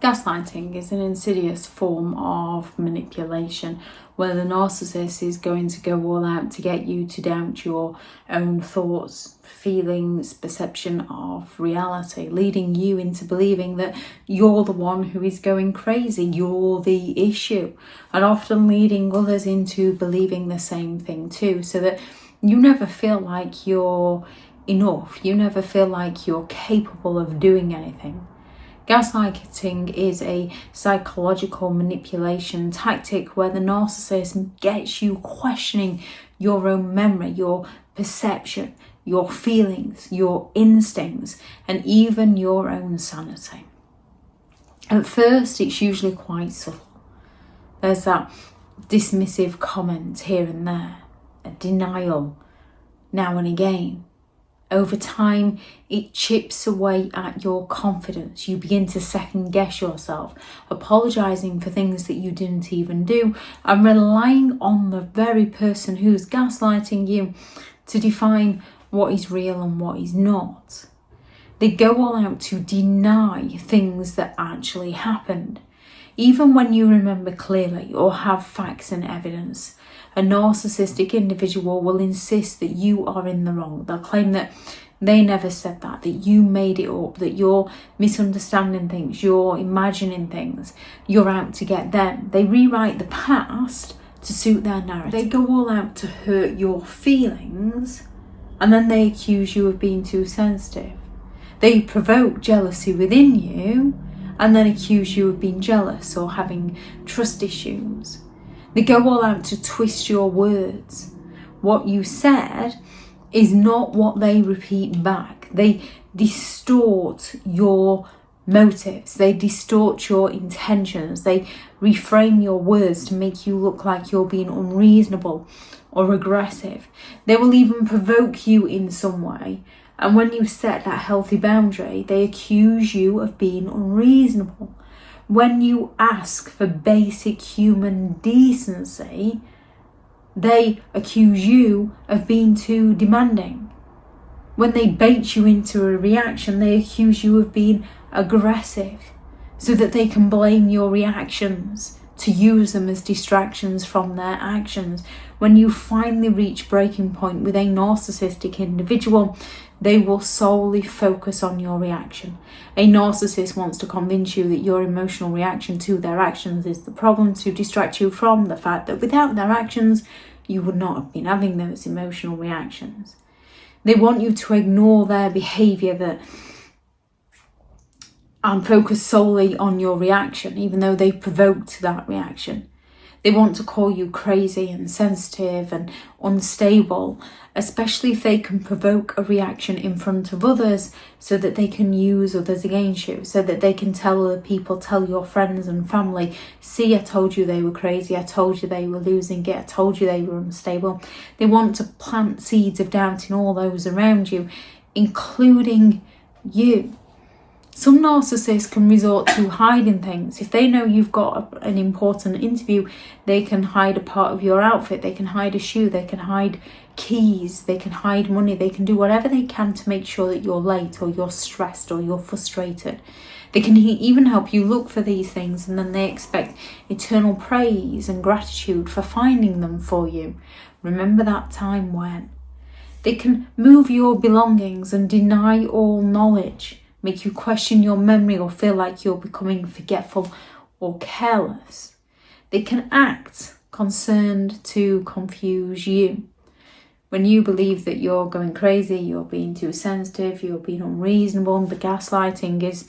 Gaslighting is an insidious form of manipulation where the narcissist is going to go all out to get you to doubt your own thoughts, feelings, perception of reality, leading you into believing that you're the one who is going crazy, you're the issue, and often leading others into believing the same thing too, so that you never feel like you're enough, you never feel like you're capable of doing anything. Gaslighting is a psychological manipulation tactic where the narcissist gets you questioning your own memory, your perception, your feelings, your instincts, and even your own sanity. At first, it's usually quite subtle. There's that dismissive comment here and there, a denial now and again. Over time, it chips away at your confidence. You begin to second guess yourself, apologising for things that you didn't even do, and relying on the very person who's gaslighting you to define what is real and what is not. They go all out to deny things that actually happened. Even when you remember clearly or have facts and evidence, a narcissistic individual will insist that you are in the wrong. They'll claim that they never said that you made it up, that you're misunderstanding things, you're imagining things, you're out to get them. They rewrite the past to suit their narrative. They go all out to hurt your feelings, and then they accuse you of being too sensitive. They provoke jealousy within you, and then accuse you of being jealous or having trust issues. They go all out to twist your words. What you said is not what they repeat back. They distort your motives. They distort your intentions. They reframe your words to make you look like you're being unreasonable or aggressive. They will even provoke you in some way. And when you set that healthy boundary, they accuse you of being unreasonable. When you ask for basic human decency, they accuse you of being too demanding. When they bait you into a reaction, they accuse you of being aggressive so that they can blame your reactions to use them as distractions from their actions. When you finally reach breaking point with a narcissistic individual, they will solely focus on your reaction. A narcissist wants to convince you that your emotional reaction to their actions is the problem, to distract you from the fact that without their actions, you would not have been having those emotional reactions. They want you to ignore their behaviour and focus solely on your reaction, even though they provoked that reaction. They want to call you crazy and sensitive and unstable, especially if they can provoke a reaction in front of others so that they can use others against you, so that they can tell other people, tell your friends and family, see, I told you they were crazy, I told you they were losing it, I told you they were unstable. They want to plant seeds of doubt in all those around you, including you. Some narcissists can resort to hiding things. If they know you've got an important interview, they can hide a part of your outfit, they can hide a shoe, they can hide keys, they can hide money, they can do whatever they can to make sure that you're late or you're stressed or you're frustrated. They can even help you look for these things, and then they expect eternal praise and gratitude for finding them for you. Remember that time when? They can move your belongings and deny all knowledge, make you question your memory or feel like you're becoming forgetful or careless. They can act concerned to confuse you. When you believe that you're going crazy, you're being too sensitive, you're being unreasonable, the gaslighting is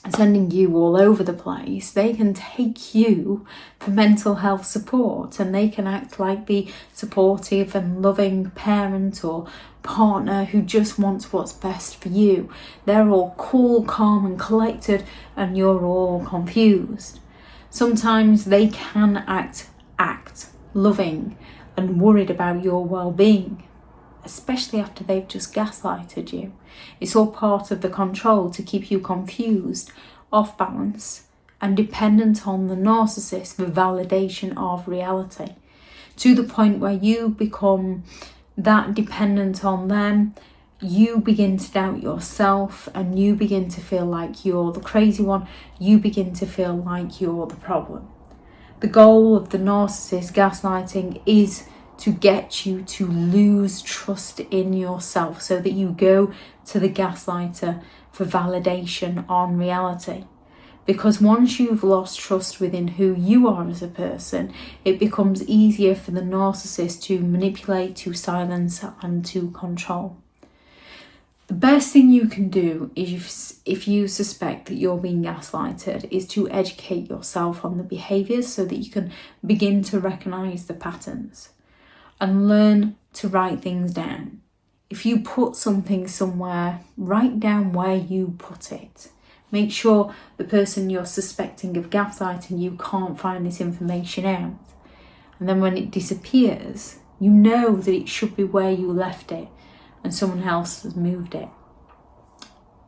sending you all over the place, they can take you for mental health support, and they can act like the supportive and loving parent or partner who just wants what's best for you. They're all cool, calm and collected, and you're all confused. Sometimes they can act loving and worried about your well-being, especially after they've just gaslighted you. It's all part of the control to keep you confused, off balance, and dependent on the narcissist for validation of reality, to the point where you become that dependent on them, you begin to doubt yourself and you begin to feel like you're the crazy one. You begin to feel like you're the problem. The goal of the narcissist gaslighting is to get you to lose trust in yourself so that you go to the gaslighter for validation on reality. Because once you've lost trust within who you are as a person, it becomes easier for the narcissist to manipulate, to silence, and to control. The best thing you can do is, if you suspect that you're being gaslighted, is to educate yourself on the behaviours so that you can begin to recognise the patterns and learn to write things down. If you put something somewhere, write down where you put it. Make sure the person you're suspecting of gaslighting you can't find this information out. And then when it disappears, you know that it should be where you left it and someone else has moved it.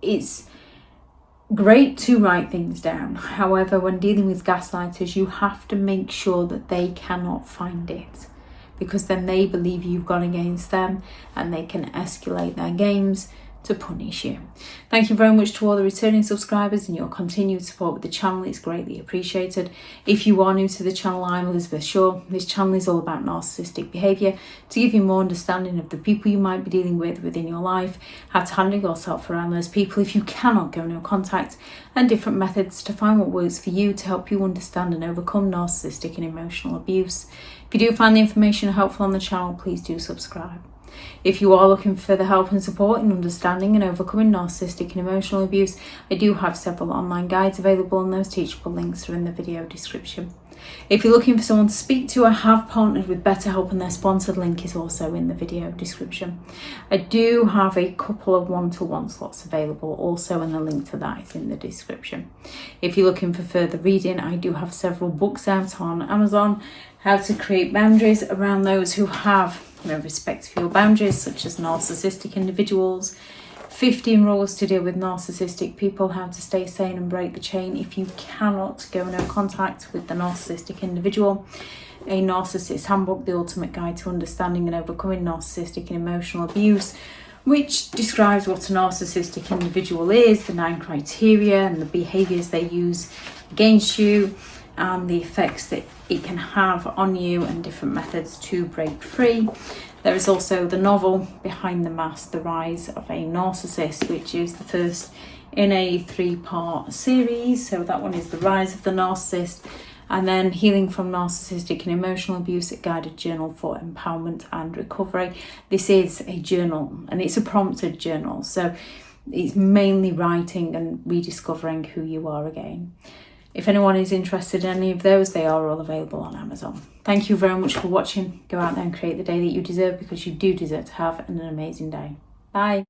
It's great to write things down. However, when dealing with gaslighters, you have to make sure that they cannot find it, because then they believe you've gone against them and they can escalate their games to punish you. Thank you very much to all the returning subscribers and your continued support with the channel. It's greatly appreciated. If you are new to the channel, I'm Elizabeth Shaw. This channel is all about narcissistic behaviour to give you more understanding of the people you might be dealing with within your life, how to handle yourself around those people if you cannot go no contact, and different methods to find what works for you to help you understand and overcome narcissistic and emotional abuse. If you do find the information helpful on the channel, please do subscribe. If you are looking for further help and support in understanding and overcoming narcissistic and emotional abuse, I do have several online guides available, and those teachable links are in the video description. If you're looking for someone to speak to, I have partnered with BetterHelp and their sponsored link is also in the video description. I do have a couple of one-to-one slots available also, and the link to that is in the description. If you're looking for further reading, I do have several books out on Amazon. How to create boundaries around those who have no respect for your boundaries, such as narcissistic individuals. 15 rules to deal with narcissistic people, how to stay sane and break the chain if you cannot go no contact with the narcissistic individual. A Narcissists Handbook, the ultimate guide to understanding and overcoming narcissistic and emotional abuse, which describes what a narcissistic individual is, the 9 criteria and the behaviours they use against you, and the effects that it can have on you and different methods to break free. There is also the novel Behind the Mask, The Rise of a Narcissist, which is the first in a 3-part series. So that one is The Rise of the Narcissist. And then Healing from Narcissistic and Emotional Abuse, a guided journal for empowerment and recovery. This is a journal and it's a prompted journal. So it's mainly writing and rediscovering who you are again. If anyone is interested in any of those, they are all available on Amazon. Thank you very much for watching. Go out there and create the day that you deserve, because you do deserve to have an amazing day. Bye.